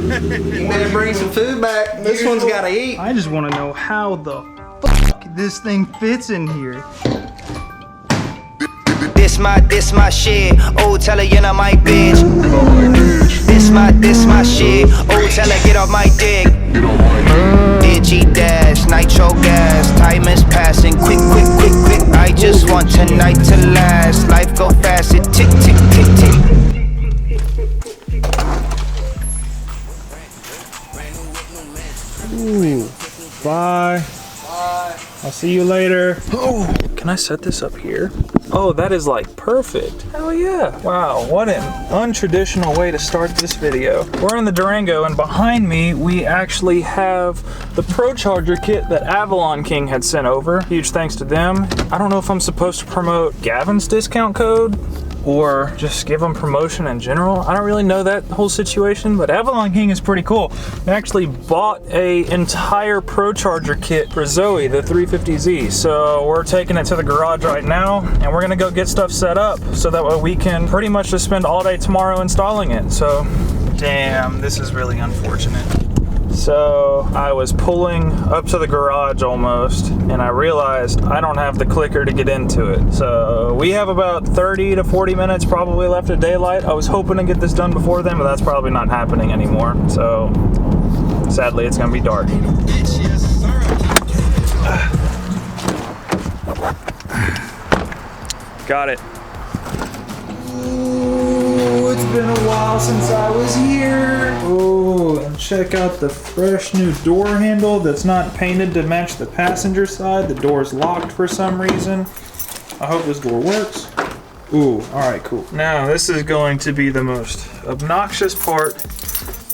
You better bring some food back. This one's gotta eat. I just want to know how the fuck this thing fits in here. This my shit. Oh, tell her you're not my bitch. This my shit. Oh, tell her get off my dick. Digi dash, nitro gas. Time is passing, quick. I just want tonight to last. Life go fast, it tick. Ooh, bye. I'll see you later. Oh, can I set this up here? Oh, that is like perfect. Hell yeah. Wow, what an untraditional way to start this video. We're in the Durango, and behind me, we actually have the Procharger kit that Avalon King had sent over. Huge thanks to them. I don't know if I'm supposed to promote Gavin's discount code or just give them promotion in general. I don't really know that whole situation, but Avalon King is pretty cool. They actually bought an entire Procharger kit for Zoe, the 350Z. So we're taking it to the garage right now, and we're gonna go get stuff set up so that way we can pretty much just spend all day tomorrow installing it. So, damn, this is really unfortunate. So I was pulling up to the garage almost, and I realized I don't have the clicker to get into it. So we have about 30 to 40 minutes probably left of daylight. I was hoping to get this done before then, but that's probably not happening anymore. So sadly, it's gonna be dark. Got it. Ooh, it's been a while since I was here. Oh, and check out the fresh new door handle that's not painted to match the passenger side. The door's locked for some reason. I hope this door works. Ooh, alright, cool. Now, this is going to be the most obnoxious part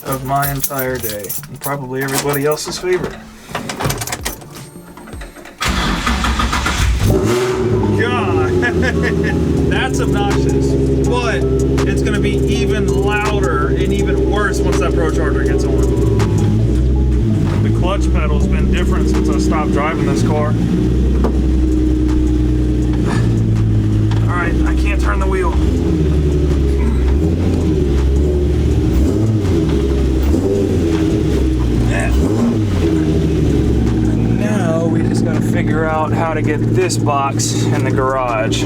of my entire day, and probably everybody else's favorite. God, that's obnoxious, but it's gonna be even louder and even worse once that Procharger gets on. The clutch pedal's been different since I stopped driving this car. All right, I can't turn the wheel. We just gotta figure out how to get this box in the garage.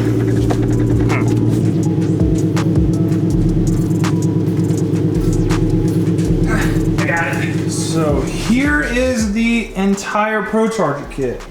I got it. So here is the entire Procharger kit.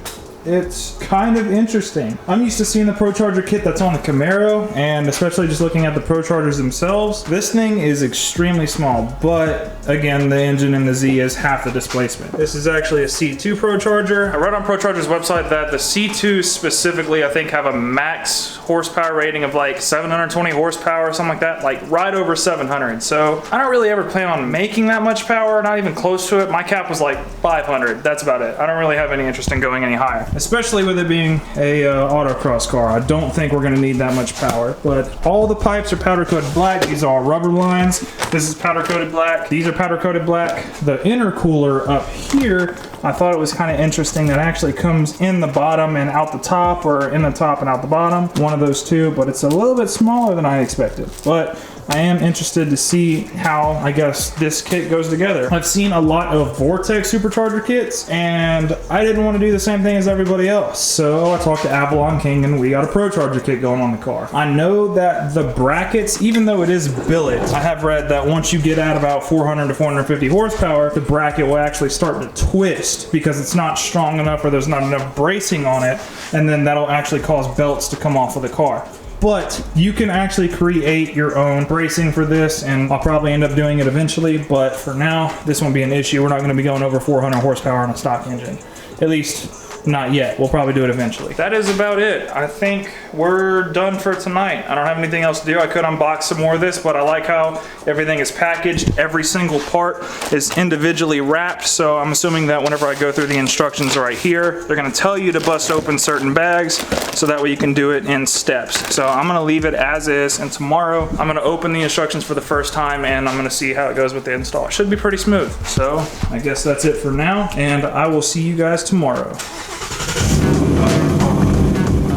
It's kind of interesting. I'm used to seeing the Procharger kit that's on the Camaro, and especially just looking at the Prochargers themselves, this thing is extremely small, but again, the engine in the Z is half the displacement. This is actually a C2 Procharger. I read on Procharger's website that the C2s specifically, I think, have a max horsepower rating of like 720 horsepower or something like that, like right over 700. So I don't really ever plan on making that much power, not even close to it. My cap was like 500, that's about it. I don't really have any interest in going any higher. Especially with it being a autocross car. I don't think we're gonna need that much power, but all the pipes are powder coated black. These are all rubber lines. This is powder coated black. These are powder coated black. The intercooler up here, I thought it was kind of interesting that actually comes in the bottom and out the top, or in the top and out the bottom. One of those two, but it's a little bit smaller than I expected. But I am interested to see how, I guess, this kit goes together. I've seen a lot of Vortech Supercharger kits, and I didn't want to do the same thing as everybody else. So I talked to Avalon King, and we got a Procharger kit going on the car. I know that the brackets, even though it is billet, I have read that once you get at about 400 to 450 horsepower, the bracket will actually start to twist because it's not strong enough or there's not enough bracing on it, and then that'll actually cause belts to come off of the car. But you can actually create your own bracing for this, and I'll probably end up doing it eventually, but for now, this won't be an issue. We're not going to be going over 400 horsepower on a stock engine. At least, not yet. We'll probably do it eventually. That is about it. I think we're done for tonight. I don't have anything else to do. I could unbox some more of this, but I like how everything is packaged. Every single part is individually wrapped, so I'm assuming that whenever I go through the instructions right here, they're going to tell you to bust open certain bags, so that way you can do it in steps. So I'm going to leave it as is, and tomorrow I'm going to open the instructions for the first time, and I'm going to see how it goes with the install. It should be pretty smooth. So I guess that's it for now, and I will see you guys tomorrow.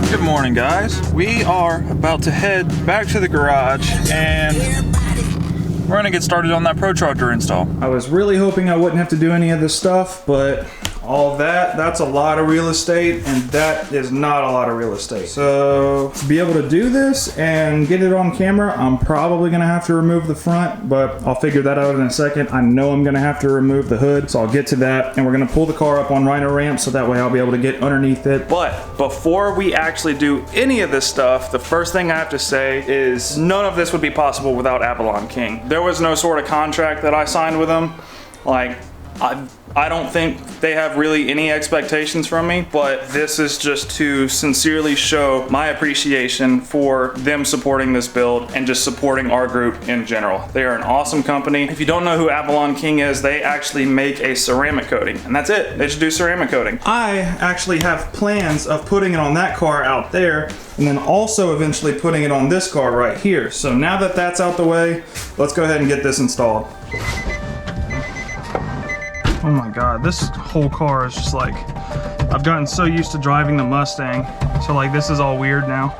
Good morning, guys. We are about to head back to the garage, and we're gonna get started on that Procharger install. I was really hoping I wouldn't have to do any of this stuff, but all that's a lot of real estate, and that is not a lot of real estate. So to be able to do this and get it on camera, I'm probably gonna have to remove the front, but I'll figure that out in a second. I know I'm gonna have to remove the hood, so I'll get to that, and we're gonna pull the car up on Rhino ramp so that way I'll be able to get underneath it. But before we actually do any of this stuff, the first thing I have to say is none of this would be possible without Avalon King. There was no sort of contract that I signed with them. Like, I don't think they have really any expectations from me, but this is just to sincerely show my appreciation for them supporting this build and just supporting our group in general. They are an awesome company. If you don't know who Avalon King is, they actually make a ceramic coating, and that's it. They just do ceramic coating. I actually have plans of putting it on that car out there, and then also eventually putting it on this car right here. So now that that's out the way, let's go ahead and get this installed. Oh my God, this whole car is just like, I've gotten so used to driving the Mustang, so like this is all weird now.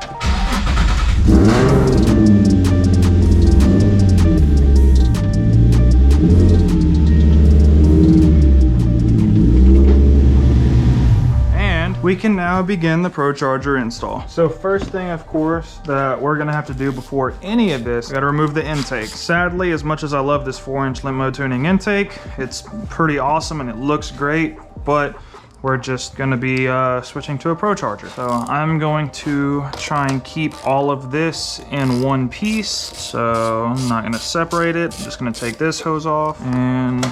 We can now begin the Procharger install. So first thing, of course, that we're gonna have to do before any of this, we gotta remove the intake. Sadly, as much as I love this 4-inch limo tuning intake, it's pretty awesome and it looks great, but we're just gonna be switching to a Procharger. So I'm going to try and keep all of this in one piece. So I'm not gonna separate it. I'm just gonna take this hose off and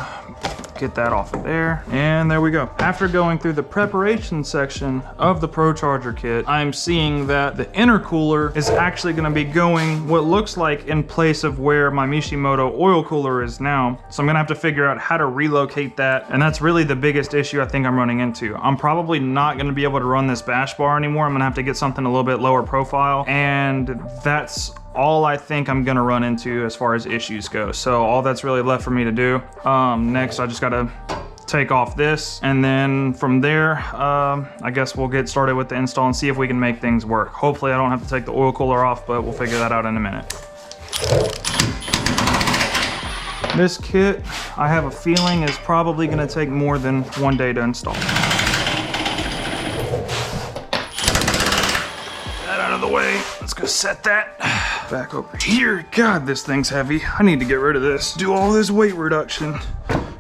get that off of there, and there we go. After going through the preparation section of the Procharger kit, I'm seeing that the intercooler is actually going to be going what looks like in place of where my Mishimoto oil cooler is now. So I'm gonna have to figure out how to relocate that, and that's really the biggest issue I think I'm running into. I'm probably not going to be able to run this bash bar anymore. I'm gonna have to get something a little bit lower profile, and that's all I think I'm gonna run into as far as issues go. So all that's really left for me to do. Next, I just gotta take off this, and then from there, I guess we'll get started with the install and see if we can make things work. Hopefully I don't have to take the oil cooler off, but we'll figure that out in a minute. This kit, I have a feeling, is probably gonna take more than one day to install. That out of the way. Let's go set that back over here. God, this thing's heavy. I need to get rid of this. Do all this weight reduction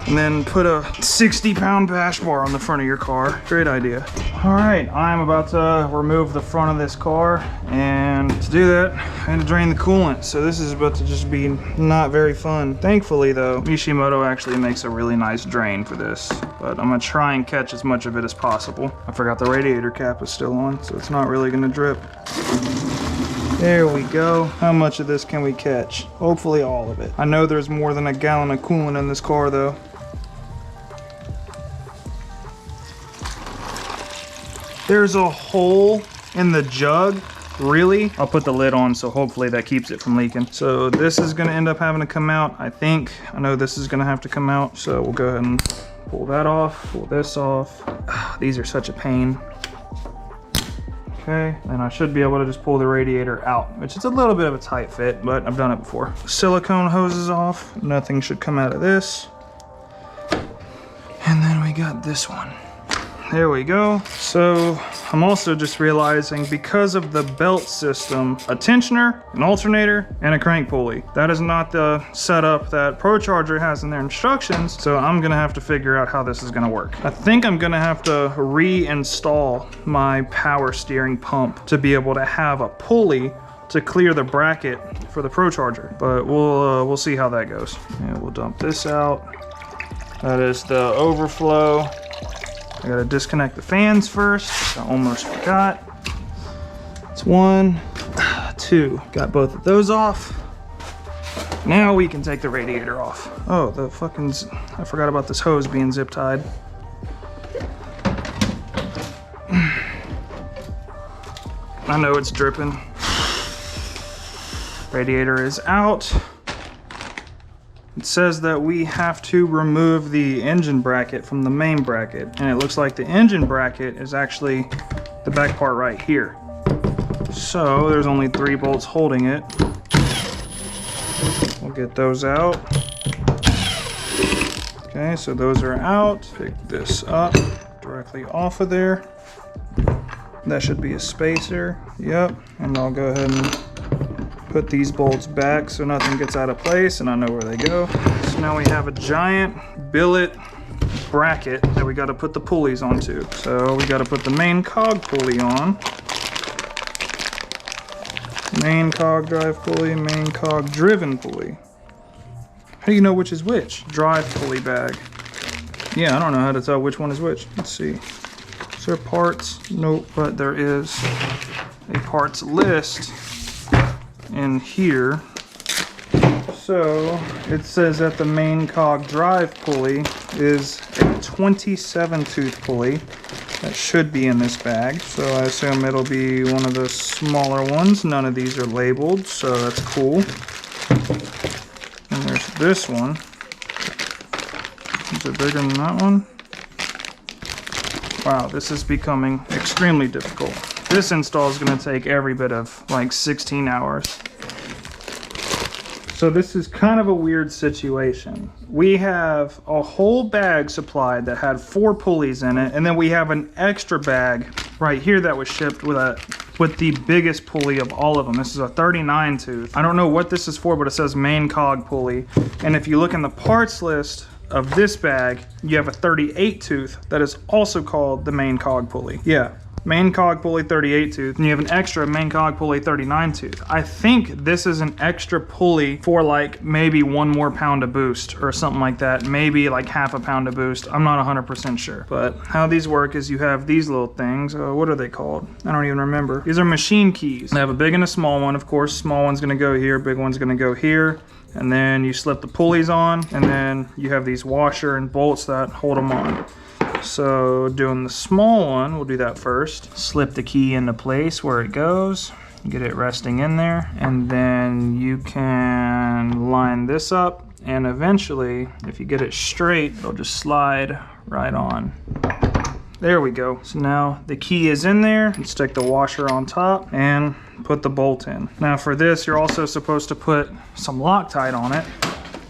and then put a 60-pound bash bar on the front of your car. Great idea. All right, I'm about to remove the front of this car, and to do that, I had to drain the coolant. So this is about to just be not very fun. Thankfully though, Mishimoto actually makes a really nice drain for this, but I'm gonna try and catch as much of it as possible. I forgot the radiator cap is still on, so it's not really gonna drip. There we go. How much of this can we catch? Hopefully all of it. I know there's more than a gallon of coolant in this car though. There's a hole in the jug. Really? I'll put the lid on, so hopefully that keeps it from leaking. So this is gonna end up having to come out, I think. I know this is gonna have to come out, so we'll go ahead and pull that off, pull this off. These are such a pain. Okay, and I should be able to just pull the radiator out, which is a little bit of a tight fit, but I've done it before. Silicone hoses off, nothing should come out of this. And then we got this one. There we go. So I'm also just realizing, because of the belt system, a tensioner, an alternator, and a crank pulley. That is not the setup that Procharger has in their instructions, so I'm gonna have to figure out how this is gonna work. I think I'm gonna have to reinstall my power steering pump to be able to have a pulley to clear the bracket for the Procharger, but we'll see how that goes. And we'll dump this out. That is the overflow. I gotta disconnect the fans first. I almost forgot. It's 1, 2. Got both of those off. Now we can take the radiator off. Oh, the fucking, I forgot about this hose being zip tied. I know it's dripping. Radiator is out. It says that we have to remove the engine bracket from the main bracket, and it looks like the engine bracket is actually the back part right here. So there's only 3 bolts holding it. We'll We'll get those out. Okay, so those are out. Pick this up directly off of there. That should be a spacer. Yep. And I'll go ahead and put these bolts back so nothing gets out of place and I know where they go. So now we have a giant billet bracket that we got to put the pulleys onto. So we got to put the main cog pulley on. Main cog drive pulley, main cog driven pulley. How do you know which is which? Drive pulley bag. Yeah, I don't know how to tell which one is which. Let's see. Is there parts? Nope, but there is a parts list in here. So it says that the main cog drive pulley is a 27 tooth pulley. That should be in this bag. So I assume it'll be one of the smaller ones. None of these are labeled, so that's cool. And there's this one. Is it bigger than that one? Wow, this is becoming extremely difficult. This install is going to take every bit of like 16 hours. So this is kind of a weird situation. We have a whole bag supplied that had 4 pulleys in it, and then we have an extra bag right here that was shipped with the biggest pulley of all of them. This is a 39 tooth. I don't know what this is for, but it says main cog pulley. And if you look in the parts list of this bag, you have a 38 tooth that is also called the main cog pulley. Yeah. Main cog pulley 38 tooth, and you have an extra main cog pulley 39 tooth. I think this is an extra pulley for like maybe 1 more pound of boost or something like that. Maybe like half a pound of boost. I'm not 100% sure. But how these work is you have these little things. What are they called? I don't even remember. These are machine keys. They have a big and a small one. Of course, small one's gonna go here, big one's gonna go here. And then you slip the pulleys on, and then you have these washer and bolts that hold them on. So doing the small one, we'll do that first. Slip the key into place where it goes, get it resting in there, and then you can line this up, and eventually, if you get it straight, it'll just slide right on. There we go. So now the key is in there, and stick the washer on top, and put the bolt in. Now for this, you're also supposed to put some Loctite on it.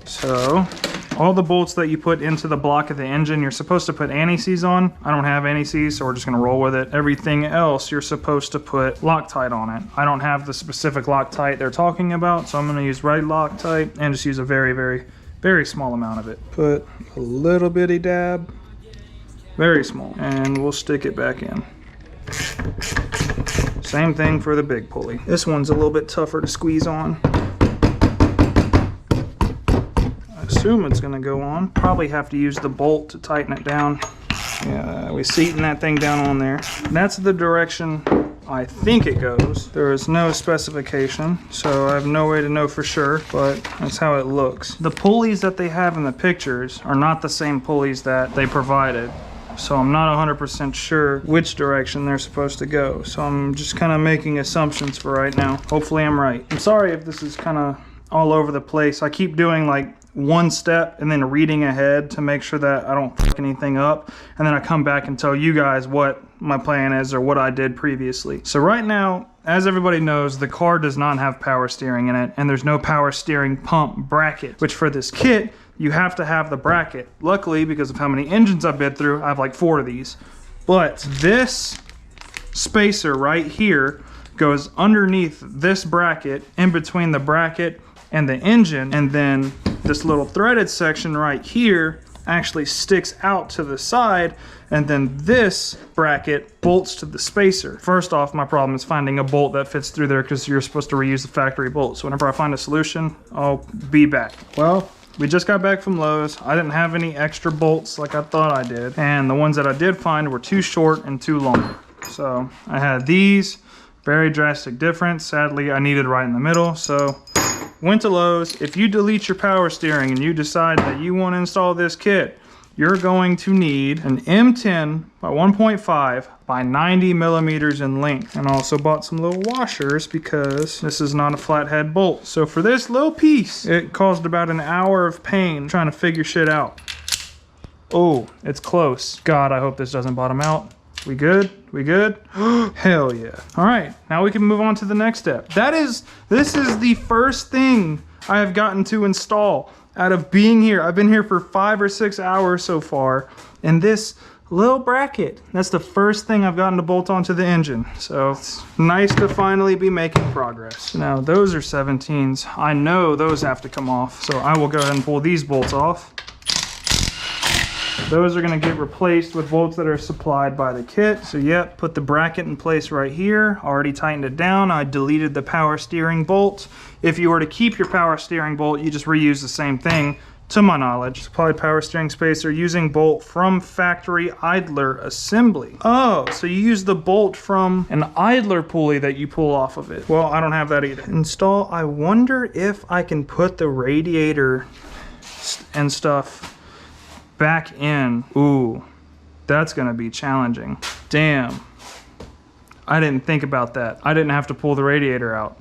So all the bolts that you put into the block of the engine, you're supposed to put anti-seize on. I don't have anti-seize, so we're just gonna roll with it. Everything else, you're supposed to put Loctite on it. I don't have the specific Loctite they're talking about, so I'm gonna use red Loctite and just use a very, very, very small amount of it. Put a little bitty dab, very small, and we'll stick it back in. Same thing for the big pulley. This one's a little bit tougher to squeeze on. Assume it's gonna go on. Probably have to use the bolt to tighten it down. Yeah, we seating that thing down on there. That's the direction I think it goes. There is no specification, so I have no way to know for sure, but that's how it looks. The pulleys that they have in the pictures are not the same pulleys that they provided, so I'm not 100% sure which direction they're supposed to go. So I'm just kind of making assumptions for right now. Hopefully I'm right. I'm sorry if this is kind of all over the place. I keep doing like one step and then reading ahead to make sure that I don't fuck anything up, and then I come back and tell you guys what my plan is or what I did previously. So right now, as everybody knows, the car does not have power steering in it, and there's no power steering pump bracket, which for this kit you have to have the bracket. Luckily, because of how many engines I've been through, I have like 4 of these. But this spacer right here goes underneath this bracket, in between the bracket and the engine, and then this little threaded section right here actually sticks out to the side, and then this bracket bolts to the spacer. First off, my problem is finding a bolt that fits through there because you're supposed to reuse the factory bolt. So whenever I find a solution, I'll be back. Well, we just got back from Lowe's. I didn't have any extra bolts like I thought I did, and the ones that I did find were too short and too long. So I had these, very drastic difference. Sadly, I needed right in the middle, so went to Lowe's. If you delete your power steering and you decide that you want to install this kit, you're going to need an M10 by 1.5 by 90 millimeters in length. And I also bought some little washers because this is not a flathead bolt. So for this little piece, it caused about an hour of pain trying to figure shit out. Oh, it's close. God, I hope this doesn't bottom out. We good? We good? Hell yeah. All right, now we can move on to the next step. This is the first thing I have gotten to install out of being here. I've been here for 5 or 6 hours so far, and this little bracket, that's the first thing I've gotten to bolt onto the engine. So it's nice to finally be making progress. Now those are 17s. I know those have to come off, so I will go ahead and pull these bolts off. Those are going to get replaced with bolts that are supplied by the kit. So yep, put the bracket in place right here. Already tightened it down. I deleted the power steering bolt. If you were to keep your power steering bolt, you just reuse the same thing, to my knowledge. Supplied power steering spacer using bolt from factory idler assembly. Oh, so you use the bolt from an idler pulley that you pull off of it. Well, I don't have that either. Install, I wonder if I can put the radiator and stuff back in. Ooh, that's gonna be challenging. Damn, I didn't think about that. I didn't have to pull the radiator out.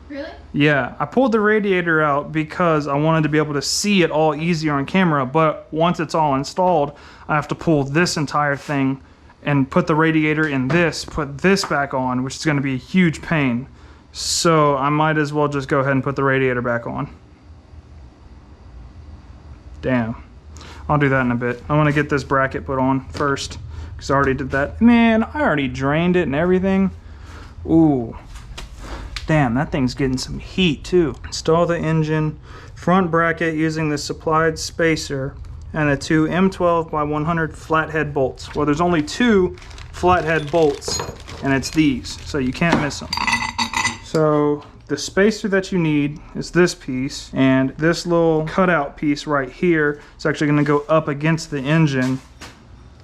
Really? Yeah, I pulled the radiator out because I wanted to be able to see it all easier on camera, but once it's all installed, I have to pull this entire thing and put the radiator in this, put this back on, which is gonna be a huge pain. So I might as well just go ahead and put the radiator back on. Damn. I'll do that in a bit. I want to get this bracket put on first because I already did that. Man, I already drained it and everything. Ooh. Damn, that thing's getting some heat too. Install the engine front bracket using the supplied spacer and the 2 M12 by 100 flathead bolts. Well, there's only 2 flathead bolts and it's these, so you can't miss them. So the spacer that you need is this piece, and this little cutout piece right here is actually going to go up against the engine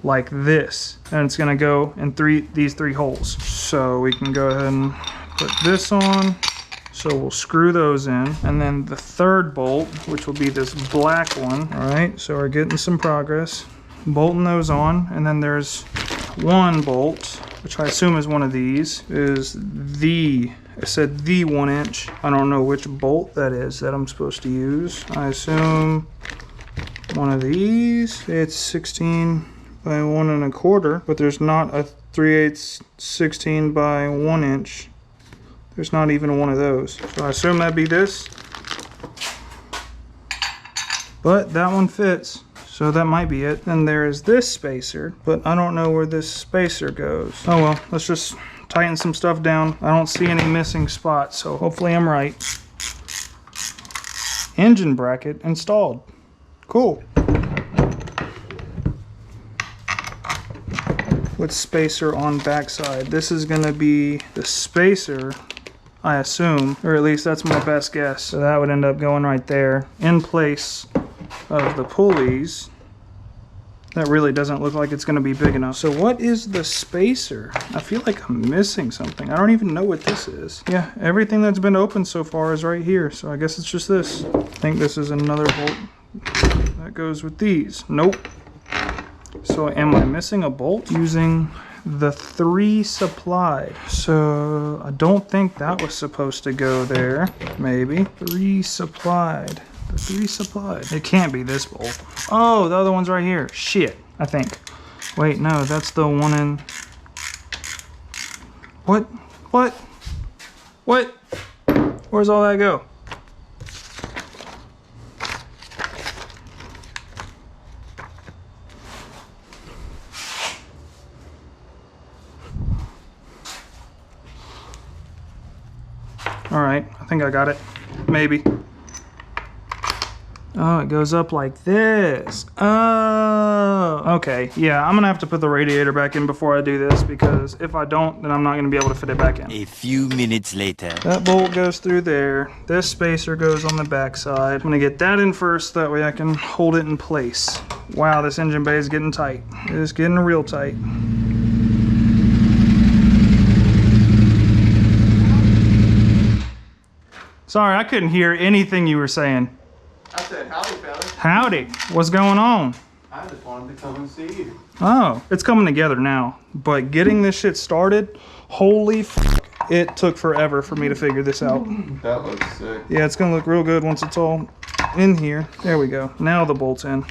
like this, and it's going to go in these 3 holes. So we can go ahead and put this on. So we'll screw those in, and then the 3rd bolt, which will be this black one. All right, so we're getting some progress. Bolting those on, and then there's 1 bolt, which I assume is one of these, I said the 1 inch. I don't know which bolt that is that I'm supposed to use. I assume one of these. It's 16 by 1 1/4, but there's not a 3/8 16 by 1 inch. There's not even one of those. So I assume that'd be this. But that one fits. So that might be it. Then there is this spacer, but I don't know where this spacer goes. Oh well, let's just tighten some stuff down. I don't see any missing spots, so hopefully I'm right. Engine bracket installed. Cool. With spacer on backside. This is gonna be the spacer, I assume, or at least that's my best guess. So that would end up going right there in place of the pulleys. That really doesn't look like it's going to be big enough. So what is the spacer? I feel like I'm missing something. I don't even know what this is. Yeah, everything that's been opened so far is right here. So I guess it's just this. I think this is another bolt that goes with these. Nope. So am I missing a bolt? Using the 3 supplied. So I don't think that was supposed to go there. Maybe. 3 supplied. The 3 supplied. It can't be this bolt. Oh, the other one's right here. Shit, I think. Wait, no, that's the one in... What? What? What? Where's all that go? All right, I think I got it. Maybe. Oh, it goes up like this. Oh, okay. Yeah, I'm gonna have to put the radiator back in before I do this, because if I don't, then I'm not gonna be able to fit it back in. A few minutes later. That bolt goes through there. This spacer goes on the back side. I'm gonna get that in first, that way I can hold it in place. Wow, this engine bay is getting tight. It is getting real tight. Sorry, I couldn't hear anything you were saying. I said, howdy, fellas. Howdy. What's going on? I just wanted to come and see you. Oh, it's coming together now. But getting this shit started, holy fuck, it took forever for me to figure this out. That looks sick. Yeah, it's gonna look real good once it's all in here. There we go. Now the bolt's in.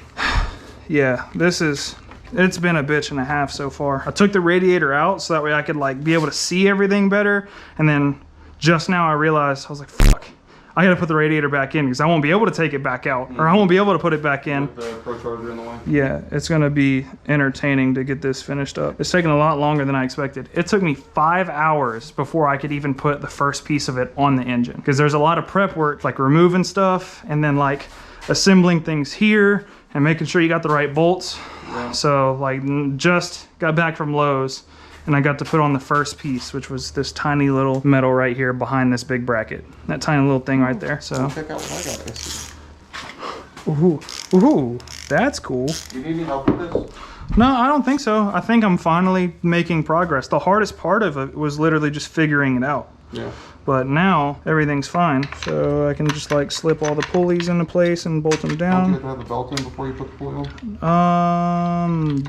Yeah, it's been a bitch and a half so far. I took the radiator out so that way I could like be able to see everything better. And then just now I realized, I was like, fuck, I gotta put the radiator back in because I won't be able to take it back out, or I won't be able to put it back in. With the Procharger in the way. Yeah, it's gonna be entertaining to get this finished up. It's taking a lot longer than I expected. It took me 5 hours before I could even put the first piece of it on the engine, because there's a lot of prep work, like removing stuff and then like assembling things here and making sure you got the right bolts. Yeah. So like just got back from Lowe's and I got to put on the first piece, which was this tiny little metal right here behind this big bracket. That tiny little thing right there. So check out what I got. ooh, that's cool. You need any help with this? No, I don't think so. I think I'm finally making progress. The hardest part of it was literally just figuring it out. Yeah. But now everything's fine. So I can just like slip all the pulleys into place and bolt them down. Don't you have to have the belt in before you put the pulley on?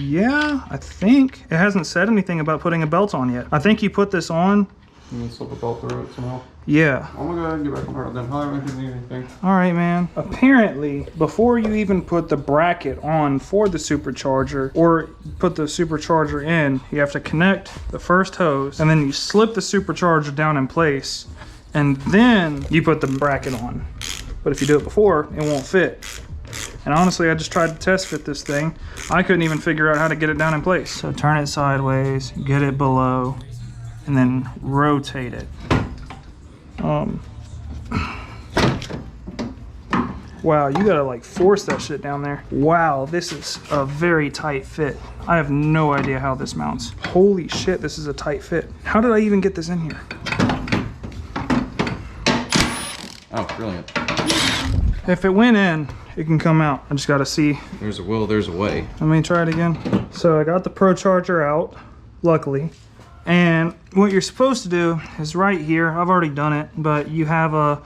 Yeah, I think. It hasn't said anything about putting a belt on yet. I think you put this on. And then slip a belt through it somehow. Yeah. I'm gonna go ahead and get back on her then. However, if you need anything. All right, man. Apparently, before you even put the bracket on for the supercharger or put the supercharger in, you have to connect the first hose and then you slip the supercharger down in place and then you put the bracket on. But if you do it before, it won't fit. And honestly, I just tried to test fit this thing. I couldn't even figure out how to get it down in place. So turn it sideways, get it below, and then rotate it. Wow, you gotta like force that shit down there. Wow, this is a very tight fit. I have no idea how this mounts. Holy shit, this is a tight fit. How did I even get this in here? Oh, brilliant. If it went in, it can come out. I just gotta see. There's a will, there's a way. Let me try it again. So I got the Procharger out, luckily. And what you're supposed to do is right here, I've already done it, but you have a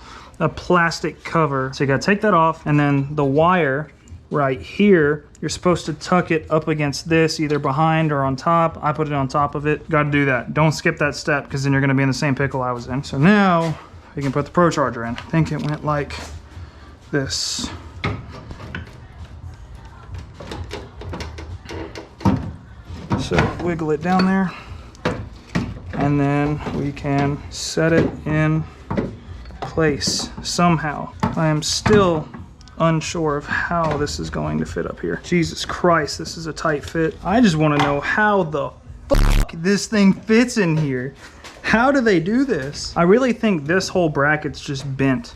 plastic cover. So you gotta take that off, and then the wire right here, you're supposed to tuck it up against this, either behind or on top. I put it on top of it. Gotta do that. Don't skip that step, because then you're gonna be in the same pickle I was in. So now we can put the Procharger in. I think it went like this. So wiggle it down there. And then we can set it in place somehow. I am still unsure of how this is going to fit up here. Jesus Christ, this is a tight fit. I just want to know how the fuck this thing fits in here. How do they do this? I really think this whole bracket's just bent.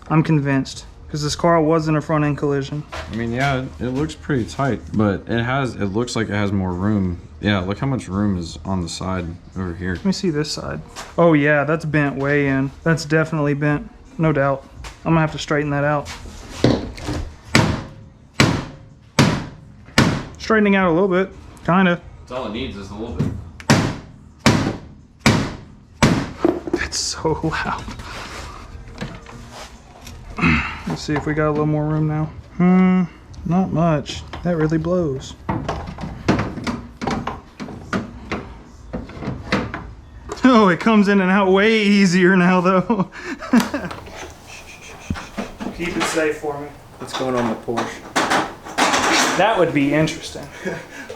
I'm convinced. Because this car was in a front end collision. I mean, yeah, it looks pretty tight, but it looks like it has more room. Yeah, look how much room is on the side over here. Let me see this side. Oh yeah, that's bent way in. That's definitely bent, no doubt. I'm gonna have to straighten that out. Straightening out a little bit, kinda. That's all it needs is a little bit. It's so loud. Let's see if we got a little more room now. Not much. That really blows. Oh, it comes in and out way easier now though. Keep it safe for me. What's going on with Porsche? That would be interesting.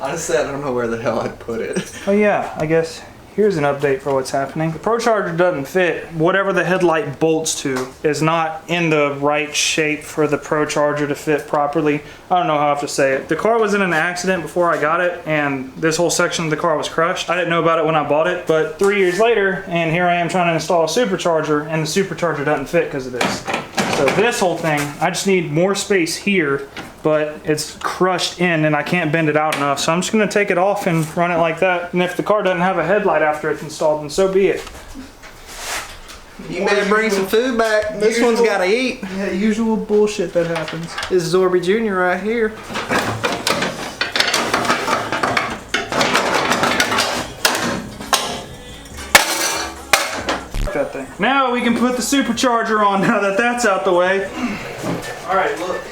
Honestly, I don't know where the hell I'd put it. Oh yeah, I guess here's an update for what's happening. The Procharger doesn't fit. Whatever the headlight bolts to is not in the right shape for the Procharger to fit properly. I don't know how I have to say it. The car was in an accident before I got it, and this whole section of the car was crushed. I didn't know about it when I bought it, but 3 years later, and here I am trying to install a supercharger, and the supercharger doesn't fit because of this. So this whole thing, I just need more space here, but it's crushed in and I can't bend it out enough. So I'm just gonna take it off and run it like that. And if the car doesn't have a headlight after it's installed, then so be it. You better bring some food back. This one's gotta eat. Yeah, usual bullshit that happens. This is Zorby Jr. right here. That thing. Now we can put the supercharger on now that that's out the way. All right, look.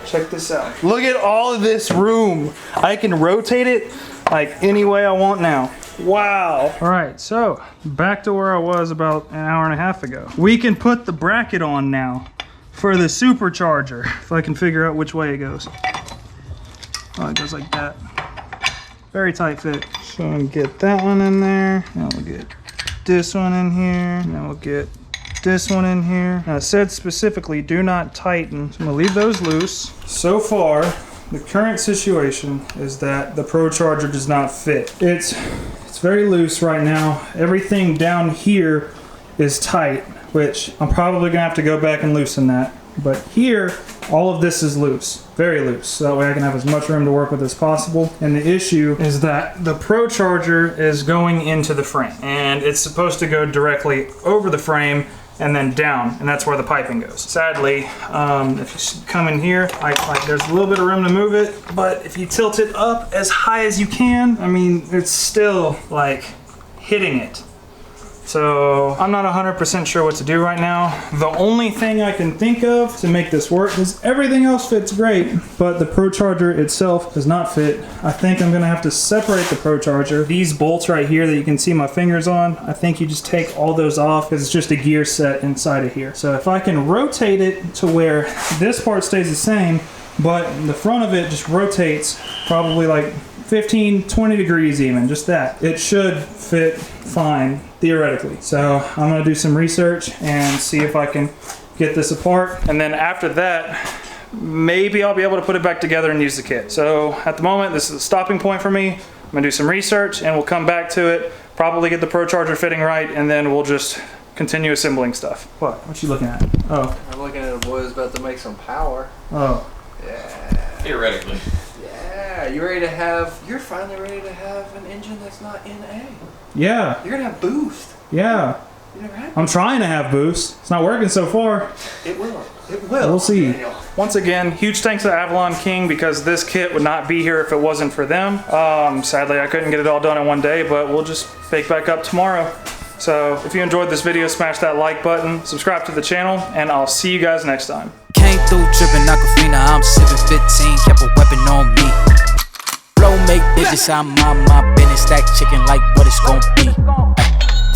Check this out. Look at all of this room. I can rotate it like any way I want now. Wow. All right, so back to where I was about an hour and a half ago. We can put the bracket on now for the supercharger. If I can figure out which way it goes. Oh, it goes like that. Very tight fit. So get that one in there. Now we'll get this one in here. Now we'll get this one in here. Now it said specifically do not tighten, so I'm gonna leave those loose. So far, the current situation is that the Procharger does not fit. It's very loose right now. Everything down here is tight, which I'm probably gonna have to go back and loosen that. But here, all of this is loose, very loose. So that way I can have as much room to work with as possible. And the issue is that the Procharger is going into the frame and it's supposed to go directly over the frame and then down, and that's where the piping goes. Sadly, if you come in here, there's a little bit of room to move it, but if you tilt it up as high as you can, I mean, it's still like hitting it. So I'm not 100% sure what to do right now. The only thing I can think of to make this work is everything else fits great, but the Procharger itself does not fit. I think I'm gonna have to separate the Procharger. These bolts right here that you can see my fingers on, I think you just take all those off because it's just a gear set inside of here. So if I can rotate it to where this part stays the same, but the front of it just rotates probably like 15, 20 degrees even, just that. It should fit fine, theoretically. So I'm gonna do some research and see if I can get this apart. And then after that, maybe I'll be able to put it back together and use the kit. So at the moment, this is a stopping point for me. I'm gonna do some research and we'll come back to it, probably get the Procharger fitting right, and then we'll just continue assembling stuff. What you looking at? Oh. I'm looking at a boy who's about to make some power. Oh. Yeah. Theoretically. Yeah, you're finally ready to have an engine that's not NA. Yeah. You're gonna have boost. Yeah. You never had I'm trying to have boost. It's not working so far. It will. It will. We'll see. Daniel. Once again, huge thanks to Avalon King because this kit would not be here if it wasn't for them. Sadly, I couldn't get it all done in one day, but we'll just pick back up tomorrow. So if you enjoyed this video, smash that like button, subscribe to the channel, and I'll see you guys next time. Came through dripping Aquafina, I'm sipping 15, kept a weapon on me. Blow make bitches, I'm on my business, stack chicken like what it's gon' be.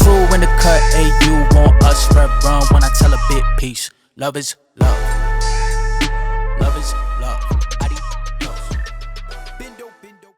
Crew in the cut, hey, you want us red run when I tell a bit peace. Love is love.